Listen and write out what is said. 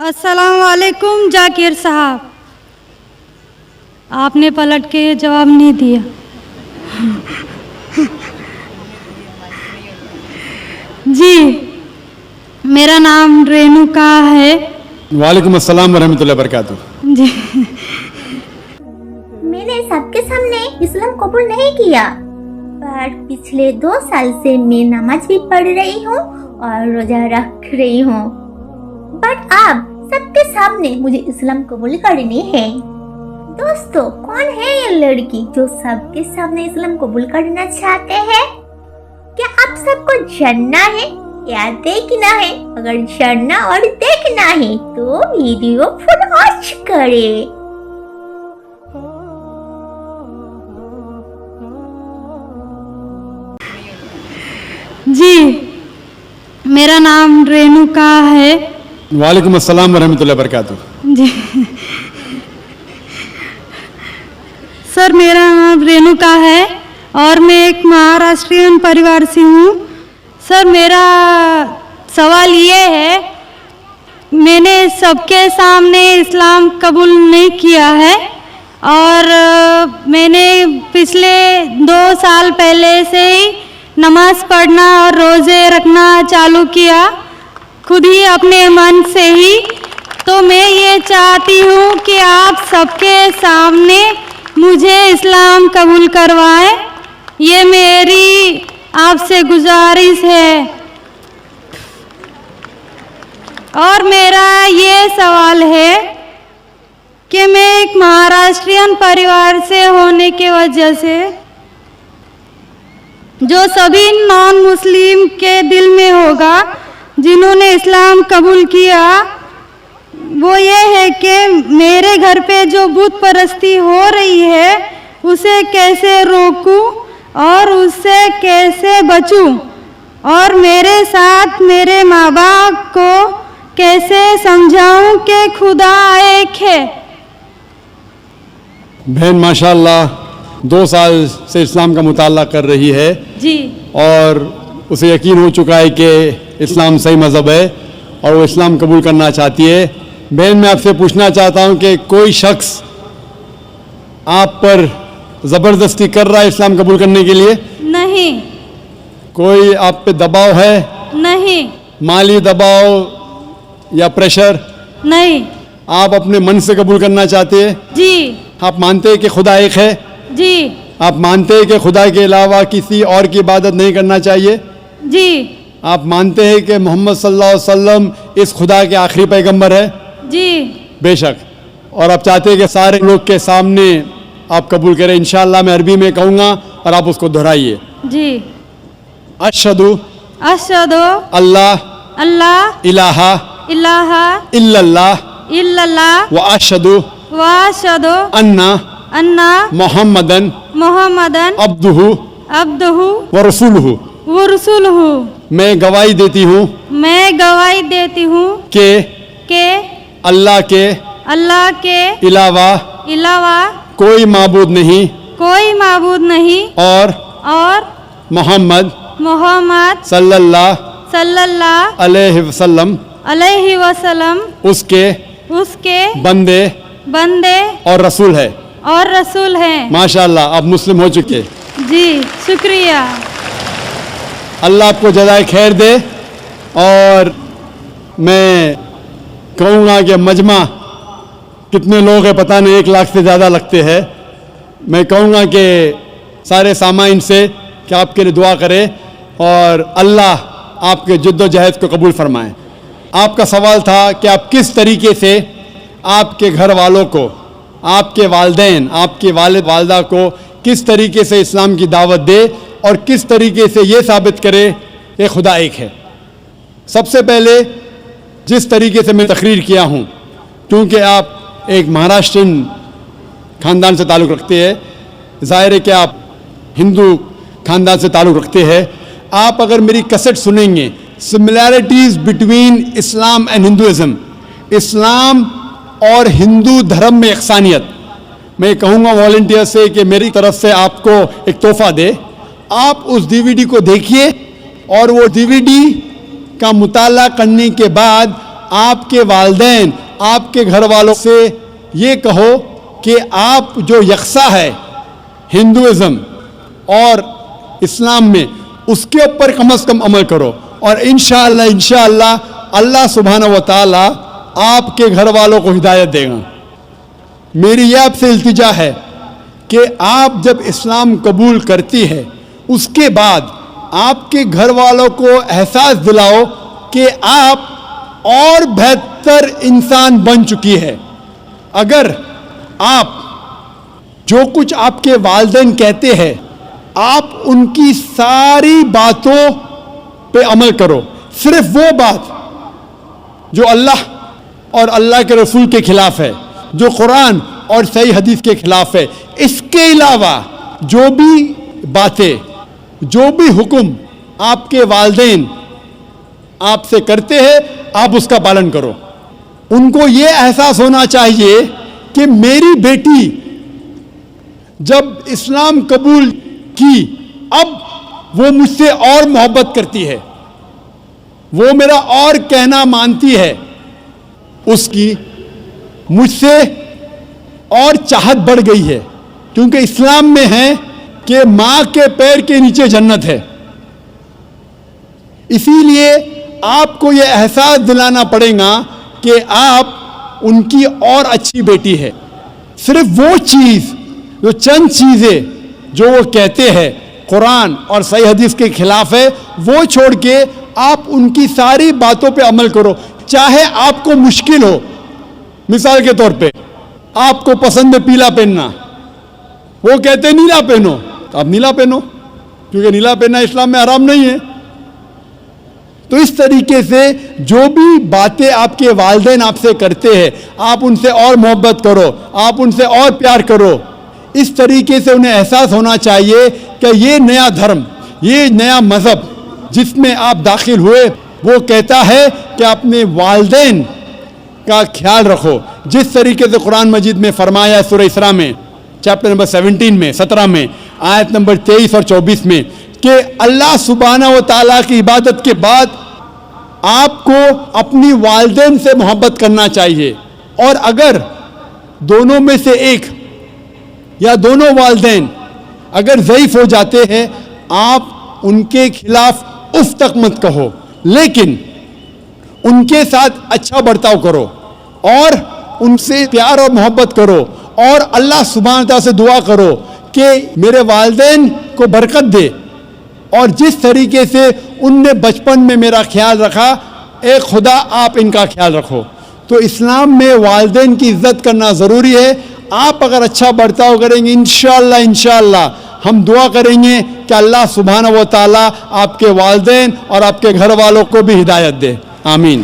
अस्सलाम वालेकुम जाकिर साहब, आपने पलट के जवाब नहीं दिया। जी, मेरा नाम रेणुका है। वालेकुम अस्सलाम वरहमतुल्लाहि वबरकातुह। जी, मैंने सबके सामने इस्लाम कबूल नहीं किया, पर पिछले 2 साल से मैं नमाज भी पढ़ रही हूँ और रोजा रख रही हूँ। बट अब सबके सामने मुझे इस्लाम कबूल करनी है। दोस्तों, कौन है ये लड़की जो सबके सामने इस्लाम कबूल करना चाहते हैं? क्या आप सबको जानना है या देखना है? अगर जानना और देखना है तो वीडियो फुल वॉच करें। जी, मेरा नाम रेणुका है। वालेकुम अस्सलाम वरहमतुल्लाहि वबरकातुह। जी, सर मेरा नाम रेणुका है और मैं एक महाराष्ट्रियन परिवार से हूँ। सर मेरा सवाल ये है, मैंने सबके सामने इस्लाम कबूल नहीं किया है और मैंने पिछले 2 साल पहले से ही नमाज पढ़ना और रोज़े रखना चालू किया, खुद ही अपने मन से ही। तो मैं ये चाहती हूँ कि आप सबके सामने मुझे इस्लाम कबूल करवाएं, ये मेरी आपसे गुजारिश है। और मेरा ये सवाल है कि मैं एक महाराष्ट्रियन परिवार से होने की वजह से जो सभी नॉन मुस्लिम के दिल में होगा जिन्होंने इस्लाम कबूल किया, वो ये है कि मेरे घर पे जो बुत परस्ती हो रही है उसे कैसे रोकूं और उससे कैसे बचूं, और मेरे साथ मेरे माँ बाप को कैसे समझाऊं कि खुदा एक है। बहन माशाअल्लाह 2 साल से इस्लाम का मुताला कर रही है जी, और उसे यकीन हो चुका है कि इस्लाम सही मज़हब है और वो इस्लाम कबूल करना चाहती है। बहन, मैं आपसे पूछना चाहता हूँ कि कोई शख्स आप पर ज़बरदस्ती कर रहा है इस्लाम कबूल करने के लिए? नहीं, कोई आप पे दबाव है? नहीं, माली दबाव या प्रेशर? नहीं। आप अपने मन से कबूल करना चाहते हैं? जी, आप मानते हैं कि खुदा एक है? जी, आप मानते हैं कि खुदा के अलावा किसी और की इबादत नहीं करना चाहिए? जी, आप मानते हैं कि मोहम्मद सल्लल्लाहु अलैहि वसल्लम इस खुदा के आखिरी पैगंबर है? जी, बेशक। और आप चाहते हैं कि सारे लोग के सामने आप कबूल करें? इंशाअल्लाह मैं अरबी में कहूँगा और आप उसको दोहराइए। जी। अशहदु अशहदु अल्लाह अल्लाह इलाहा इलाहा इल्लल्लाह इल्लल्लाह व अशहदु व अशहदु अन्ना अन्ना मुहम्मदन मुहम्मदन अब्दुहु अब्दुहु व रसूलुहु। व रसूलुहु। मैं गवाही देती हूँ मैं गवाही देती हूँ कि अल्लाह के अलावा कोई माबूद नहीं और मोहम्मद सल्लल्लाहु अलैहि वसल्लम उसके बंदे और रसूल है। माशाअल्लाह, आप मुस्लिम हो चुके। जी, शुक्रिया। अल्लाह आपको जज़ाए खैर दे। और मैं कहूँगा कि मजमा कितने लोग हैं पता नहीं, 1 लाख से ज़्यादा लगते हैं। मैं कहूँगा कि सारे सामाइन से कि आपके लिए दुआ करें और अल्लाह आपके जद्दोजहद को कबूल फरमाए। आपका सवाल था कि आप किस तरीके से आपके घर वालों को, आपके वालिदैन, आपके वालिद वालदा को किस तरीके से इस्लाम की दावत दे और किस तरीके से ये साबित करे कि खुदा एक है। सबसे पहले जिस तरीके से मैं तकरीर किया हूँ, क्योंकि आप एक महाराष्ट्रियन ख़ानदान से ताल्लुक़ रखते हैं, ज़ाहिर है कि आप हिंदू ख़ानदान से ताल्लुक़ रखते हैं। आप अगर मेरी कैसेट सुनेंगे, similarities between Islam and Hinduism, Islam और हिंदू धर्म में यकसानियत, मैं कहूँगा वॉलंटियर से कि मेरी तरफ से आपको एक तोहफ़ा दे। आप उस डीवीडी को देखिए और वो डीवीडी का मुताला करने के बाद آپ کے والدین آپ کے گھر والوں سے یہ کہو کہ آپ جو یکساں ہے ہندوازم اور اسلام میں اس کے اوپر کم از کم عمل کرو، اور انشاءاللہ اللہ سبحانہ و تعالی آپ کے گھر والوں کو ہدایت دے گا۔ میری یہ آپ سے التجا ہے کہ آپ جب اسلام قبول کرتی ہے اس کے بعد آپ کے گھر والوں کو احساس دلاؤ کہ آپ اور بہتر انسان بن چکی ہے۔ اگر آپ جو کچھ آپ کے والدین کہتے ہیں آپ ان کی ساری باتوں پہ عمل کرو، صرف وہ بات جو اللہ اور اللہ کے رسول کے خلاف ہے، جو قرآن اور صحیح حدیث کے خلاف ہے، اس کے علاوہ جو بھی باتیں جو بھی حکم آپ کے والدین آپ سے کرتے ہیں آپ اس کا پالن کرو۔ ان کو یہ احساس ہونا چاہیے کہ میری بیٹی جب اسلام قبول کی اب وہ مجھ سے اور محبت کرتی ہے، وہ میرا اور کہنا مانتی ہے، اس کی مجھ سے اور چاہت بڑھ گئی ہے، کیونکہ اسلام میں ہے کہ ماں کے پیر کے نیچے جنت ہے۔ اسی لیے آپ کو یہ احساس دلانا پڑے گا کہ آپ ان کی اور اچھی بیٹی ہے۔ صرف وہ چیز جو چند چیزیں جو وہ کہتے ہیں قرآن اور صحیح حدیث کے خلاف ہے وہ چھوڑ کے آپ ان کی ساری باتوں پہ عمل کرو، چاہے آپ کو مشکل ہو۔ مثال کے طور پہ آپ کو پسند ہے پیلا پہننا، وہ کہتے ہیں نیلا پہنو تو آپ نیلا پہنو، کیونکہ نیلا پہننا اسلام میں حرام نہیں ہے۔ تو اس طریقے سے جو بھی باتیں آپ کے والدین آپ سے کرتے ہیں آپ ان سے اور محبت کرو، آپ ان سے اور پیار کرو۔ اس طریقے سے انہیں احساس ہونا چاہیے کہ یہ نیا دھرم، یہ نیا مذہب جس میں آپ داخل ہوئے وہ کہتا ہے کہ اپنے والدین کا خیال رکھو، جس طریقے سے قرآن مجید میں فرمایا سورہ اسراء میں چیپٹر نمبر 17 میں آیت نمبر 23 اور 24 میں کہ اللہ سبحانہ و تعالیٰ کی عبادت کے بعد آپ کو اپنی والدین سے محبت کرنا چاہیے، اور اگر دونوں میں سے ایک یا دونوں والدین اگر ضعیف ہو جاتے ہیں آپ ان کے خلاف اف تک مت کہو، لیکن ان کے ساتھ اچھا برتاؤ کرو اور ان سے پیار اور محبت کرو، اور اللہ سبحانہ تعالیٰ سے دعا کرو کہ میرے والدین کو برکت دے، اور جس طریقے سے ان نے بچپن میں میرا خیال رکھا اے خدا آپ ان کا خیال رکھو۔ تو اسلام میں والدین کی عزت کرنا ضروری ہے۔ آپ اگر اچھا برتاؤ کریں گے انشاءاللہ ہم دعا کریں گے کہ اللہ سبحانہ و تعالیٰ آپ کے والدین اور آپ کے گھر والوں کو بھی ہدایت دے، آمین۔